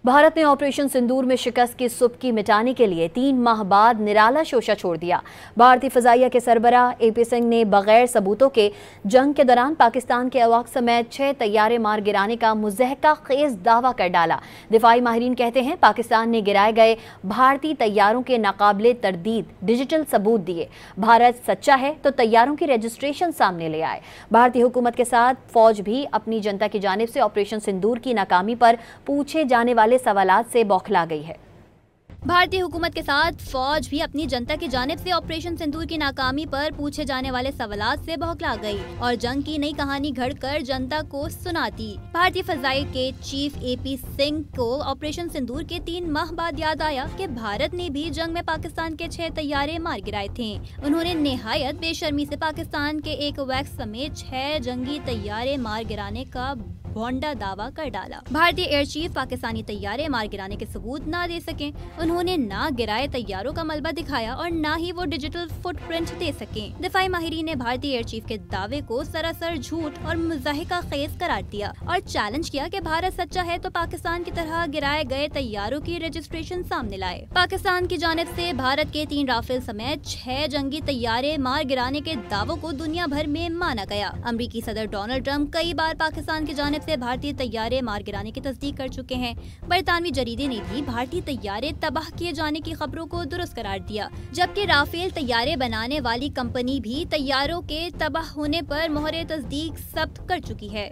भारत ने ऑपरेशन सिंदूर में शिकस्त की सुबकी मिटाने के लिए 3 माह बाद निराला शोशा छोड़ दिया। भारतीय फजाइया के सरबराह AP सिंह ने बगैर सबूतों के जंग के दौरान पाकिस्तान के अवाक समेत 6 तैयारे मार गिराने का मुज़हका खेज दावा कर डाला। दिफाई माहिरीन कहते हैं पाकिस्तान ने गिराए गए भारतीय तैयारों के नाकाबिले तरदीद डिजिटल सबूत दिए। भारत सच्चा है तो तैयारों की रजिस्ट्रेशन सामने ले आए। भारतीय हुकूमत के साथ फौज भी अपनी जनता की जानिब से ऑपरेशन सिंदूर की नाकामी पर पूछे जाने वाले सवालात से बौखला गई है। भारतीय हुकूमत के साथ फौज भी अपनी जनता की जानिब से ऑपरेशन सिंदूर की नाकामी पर पूछे जाने वाले सवालात से बौखला गई और जंग की नई कहानी घड़कर जनता को सुनाती। भारतीय फजाई के चीफ AP सिंह को ऑपरेशन सिंदूर के 3 माह बाद याद आया कि भारत ने भी जंग में पाकिस्तान के 6 तैयारे मार गिराए थे। उन्होंने निहायत बेशर्मी से पाकिस्तान के एक वैक्स समेत 6 जंगी तैयारे मार गिराने का भोंडा दावा कर डाला। भारतीय एयर चीफ पाकिस्तानी तैयारे मार गिराने के सबूत ना दे सके। उन्होंने ना गिराए तैयारों का मलबा दिखाया और ना ही वो डिजिटल फुटप्रिंट दे सके। दिफाई माहिरीन ने भारतीय एयर चीफ के दावे को सरासर झूठ और मुज़ाहिका खेज करार दिया और चैलेंज किया कि भारत सच्चा है तो पाकिस्तान की तरह गिराए गए तैयारों की रजिस्ट्रेशन सामने लाए। पाकिस्तान की जानिब से भारत के 3 राफेल समेत 6 जंगी तैयारे मार गिराने के दावों को दुनिया भर में माना गया। अमरीकी सदर डोनाल्ड ट्रंप कई बार पाकिस्तान की जानिब से भारतीय तैयारे मार गिराने की तस्दीक कर चुके हैं। बरतानवी जरीदे ने भी भारतीय तैयारे तबाह किए जाने की खबरों को दुरुस्त करार दिया, जबकि राफेल तैयारे बनाने वाली कंपनी भी तैयारों के तबाह होने पर मोहर तस्दीक जब्त कर चुकी है।